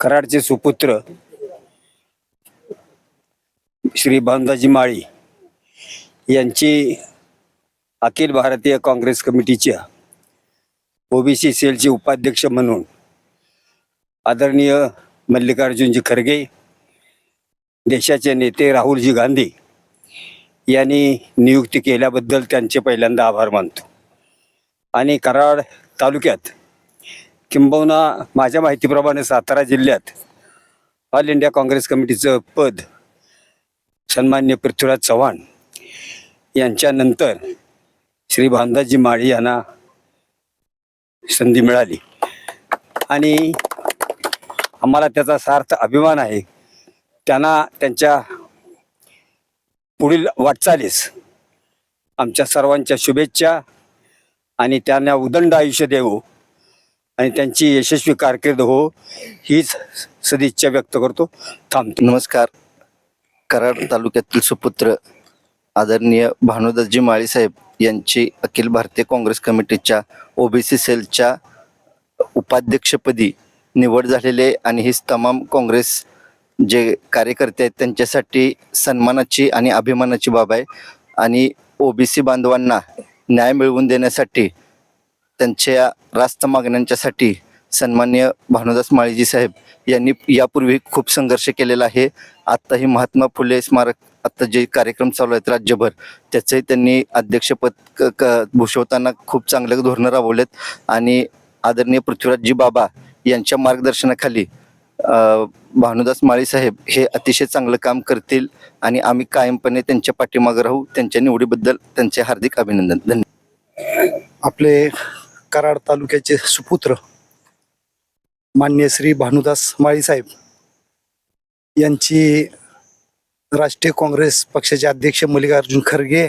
कराडचे सुपुत्र श्री भानुदासजी माळी यांची अखिल भारतीय काँग्रेस कमिटीच्या ओबीसी सेलचे उपाध्यक्ष म्हणून आदरणीय मल्लिकार्जुनजी खरगे, देशाचे नेते राहुलजी गांधी यांनी नियुक्ती केल्याबद्दल त्यांचे पहिल्यांदा आभार मानतो. आणि कराड तालुक्यात किंबहुना माझ्या माहितीप्रमाणे सातारा जिल्ह्यात ऑल इंडिया काँग्रेस कमिटीचं पद सन्मान्य पृथ्वीराज चव्हाण यांच्यानंतर श्री भानुदासजी माळी यांना संधी मिळाली आणि आम्हाला त्याचा सार्थ अभिमान आहे. त्यांना त्यांच्या पुढील वाटचालीस आमच्या सर्वांच्या शुभेच्छा आणि त्यांना उदंड आयुष्य देवो आणि त्यांची यशस्वी कारकीर्द हो हीच सदिच्छा व्यक्त करतो. थांबतो. नमस्कार. कराड तालुक्यातील सुपुत्र आदरणीय भानुदासजी माळी साहेब यांची अखिल भारतीय काँग्रेस कमिटीच्या ओबीसी सेलच्या उपाध्यक्षपदी निवड झालेले आणि ही तमाम काँग्रेस जे कार्यकर्ते आहेत त्यांच्यासाठी सन्मानाची आणि अभिमानाची बाब आहे. आणि ओबीसी बांधवांना न्याय मिळवून देण्यासाठी त्यांच्या रास्त मागण्यांच्यासाठी सन्मान्य भानुदास माळीजी साहेब यांनी यापूर्वी खूप संघर्ष केलेला आहे. आत्ताही महात्मा फुले स्मारक आत्ता जे कार्यक्रम चालू आहेत राज्यभर त्याचंही त्यांनी अध्यक्षपद भूषवताना खूप चांगले धोरणं राबवलेत. आणि आदरणीय पृथ्वीराजजी बाबा यांच्या मार्गदर्शनाखाली भानुदास माळी साहेब हे अतिशय चांगलं काम करतील आणि आम्ही कायमपणे त्यांच्या पाठीमागे राहू. त्यांच्या निवडीबद्दल त्यांचे हार्दिक अभिनंदन. धन्यवाद. आपले कराड तालुक्याचे सुपुत्र मान्य श्री भानुदास माळी साहेब यांची राष्ट्रीय काँग्रेस पक्षाचे अध्यक्ष मल्लिकार्जुन खरगे,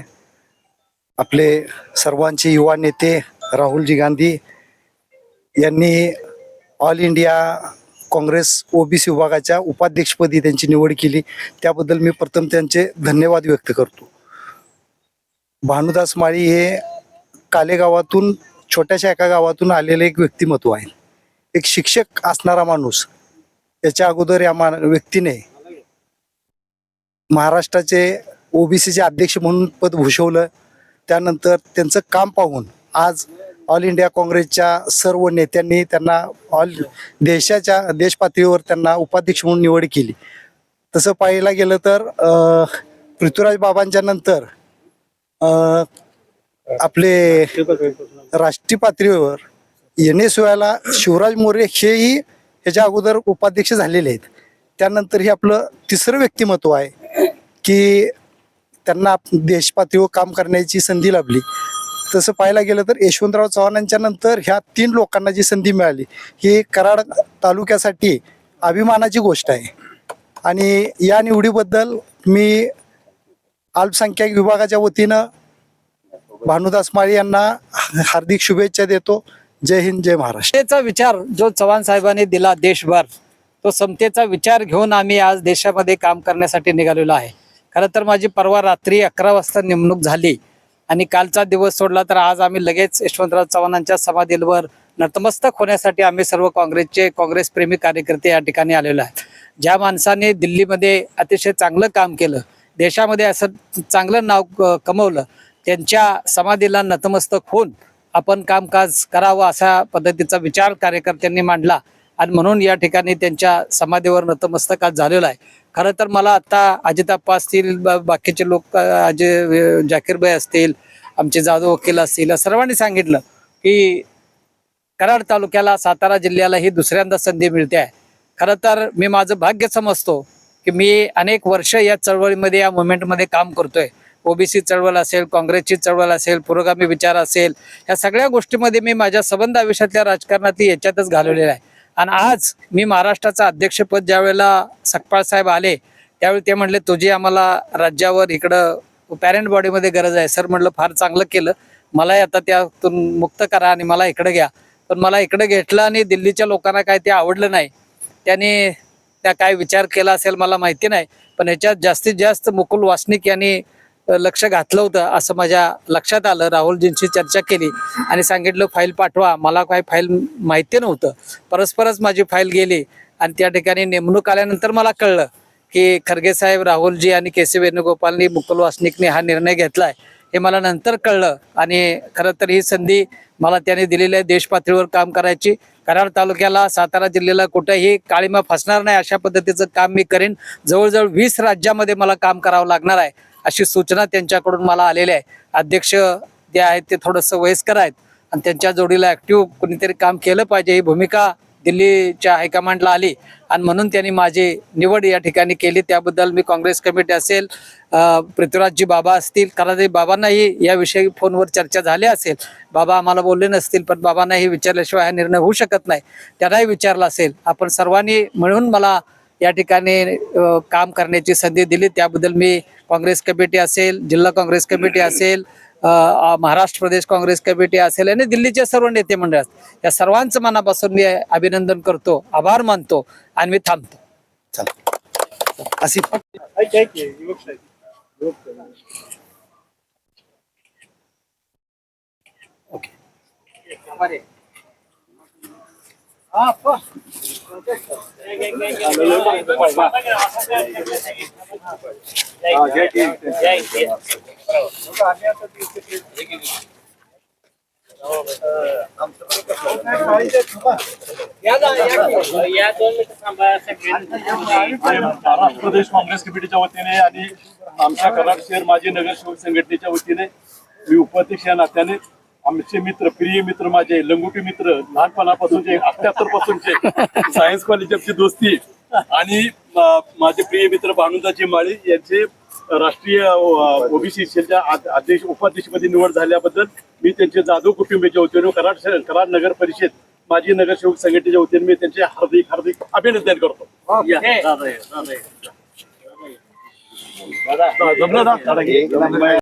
आपले सर्वांचे युवा नेते राहुलजी गांधी यांनी ऑल इंडिया काँग्रेस ओबीसी विभागाच्या उपाध्यक्षपदी त्यांची निवड केली. त्याबद्दल मी प्रथम त्यांचे धन्यवाद व्यक्त करतो. भानुदास माळी हे कालेगावातून छोट्याशा एका गावातून आलेले एक व्यक्तिमत्व आहे. एक शिक्षक असणारा माणूस. याच्या अगोदर या व्यक्तीने महाराष्ट्राचे ओबीसीचे अध्यक्ष म्हणून पद भूषवलं. त्यानंतर त्यांचं काम पाहून आज ऑल इंडिया काँग्रेसच्या सर्व नेत्यांनी त्यांना देश पातळीवर त्यांना उपाध्यक्ष म्हणून निवड केली. तसं पाहायला गेलं तर पृथ्वीराज बाबांच्या नंतर आपले राष्ट्रीय पातळीवर NSUला शिवराज मोरे हेही ह्याच्या अगोदर उपाध्यक्ष झालेले आहेत. त्यानंतर हे आपलं तिसरं व्यक्तिमत्व आहे की त्यांना देश पातळीवर काम करण्याची संधी लाभली. तसं पाहायला गेलं तर यशवंतराव चव्हाणांच्या नंतर ह्या 3 लोकांना जी संधी मिळाली ही कराड तालुक्यासाठी अभिमानाची गोष्ट आहे. आणि या निवडीबद्दल मी अल्पसंख्याक विभागाच्या वतीनं भानुदास माळी यांना हार्दिक शुभेच्छा देतो. जय हिंद, जय महाराष्ट्र. समतेचा विचार जो चव्हाण साहेबांनी दिला देशभर, तो समतेचा विचार घेऊन आम्ही आज देशामध्ये काम करण्यासाठी निघालेलो आहे. खरं तर माझी परवा रात्री 11 वाजता नेमणूक झाली आणि कालचा दिवस सोडला तर आज आम्ही लगेच यशवंतराव चव्हाणांच्या समाधीवर नतमस्तक होण्यासाठी आम्ही सर्व काँग्रेस प्रेमी कार्यकर्ते या ठिकाणी आलेलो आहेत. ज्या माणसाने दिल्लीमध्ये अतिशय चांगलं काम केलं, देशामध्ये असं चांगलं नाव कमवलं, त्यांच्या समाधीला नतमस्तक होऊन आपण कामकाज करावं अशा पद्धतीचा विचार कार्यकर्त्यांनी मांडला आणि म्हणून या ठिकाणी त्यांच्या समाधीवर नतमस्तक आज झालेलं आहे. खरं तर मला आता अजिताप्पा असतील, बाकीचे लोक जाकीरभाई असतील, आमचे जाधव वकील असतील, या सर्वांनी सांगितलं की कराड तालुक्याला, सातारा जिल्ह्याला ही दुसऱ्यांदा संधी मिळते आहे. खरं तर मी माझं भाग्य समजतो की मी अनेक वर्ष या चळवळीमध्ये, या मुवमेंटमध्ये काम करतोय. ओबीसी चळवळ असेल, काँग्रेसची चळवळ असेल, पुरोगामी विचार असेल, या सगळ्या गोष्टीमध्ये मी माझ्या संबंध आयुष्यातल्या राजकारणात याच्यातच घालवलेला आहे. आणि आज मी महाराष्ट्राचं अध्यक्षपद ज्यावेळेला सकपाळ साहेब आले त्यावेळी ते म्हणले तुझी आम्हाला राज्यावर इकडं पॅरेंट बॉडीमध्ये गरज आहे. सर म्हटलं फार चांगलं केलं, मला आता त्यातून मुक्त करा आणि मला इकडे घ्या. पण मला इकडे घेतलं आणि दिल्लीच्या लोकांना काय ते आवडलं नाही. त्याने त्या काय विचार केला असेल मला माहिती नाही, पण याच्यात जास्तीत जास्त मुकुल वासनिक यांनी लक्ष घातलं होतं असं माझ्या लक्षात आलं. राहुलजींशी चर्चा केली आणि सांगितलं फाईल पाठवा. मला काय फाईल माहिती नव्हतं, परस्परच माझी फाईल गेली आणि त्या ठिकाणी नेमणूक आल्यानंतर मला कळलं की खरगे साहेब, राहुलजी आणि के सी वेणुगोपालनी, मुकुल वासनिकने हा निर्णय घेतलाय हे मला नंतर कळलं. आणि खरं तर ही संधी मला त्याने दिलेली आहे देश पातळीवर काम करायची. कराड तालुक्याला, सातारा जिल्ह्याला कुठेही काळीमा फसणार नाही अशा पद्धतीचं काम मी करेन. जवळजवळ 20 राज्यामध्ये मला काम करावं लागणार आहे अशी सूचना त्यांच्याकडून मला आलेली आहे. अध्यक्ष जे आहेत ते थोडंसं वयस्कर आहेत आणि त्यांच्या जोडीला ॲक्टिव्ह कोणीतरी काम केलं पाहिजे ही भूमिका दिल्लीच्या हायकमांडला आली आणि म्हणून त्यांनी माझी निवड या ठिकाणी केली. त्याबद्दल मी काँग्रेस कमिटी असेल, पृथ्वीराजजी बाबा असतील, कारण बाबांनाही याविषयी फोनवर चर्चा झाली असेल, बाबा आम्हाला बोलले नसतील पण बाबांनाही विचारल्याशिवाय हा निर्णय होऊ शकत नाही, त्यांनाही विचारला असेल. आपण सर्वांनी मिळून मला या ठिकाणी काम करण्याची संधी दिली त्याबद्दल मी काँग्रेस कमिटी असेल, जिल्हा काँग्रेस कमिटी असेल, महाराष्ट्र प्रदेश काँग्रेस कमिटी असेल आणि दिल्लीचे सर्व नेते मंडळ असतील, या सर्वांचं मनापासून मी अभिनंदन करतो, आभार मानतो आणि मी थांबतो. चला अशी महाराष्ट्र प्रदेश काँग्रेस कमिटीच्या वतीने आणि आमच्या कराड शहर माजी नगरसेवक संघटनेच्या वतीने मी उपाध्यक्ष या नात्याने आमचे मित्र, प्रिय मित्र, माझे लंगोटी मित्र, लहानपणापासूनचे 78 पासूनचे सायन्स कॉलेजची दोस्ती आणि माझे प्रिय मित्र भानुदाजी माळी यांचे राष्ट्रीय ओबीसी सेलच्या अध्यक्ष उपाध्यक्षपदी निवड झाल्याबद्दल मी त्यांचे जाधव कुटुंबियाच्या वतीने कराड नगर परिषद माजी नगरसेवक संघटनेच्या वतीने मी त्यांचे हार्दिक अभिनंदन करतो. जमलं ना?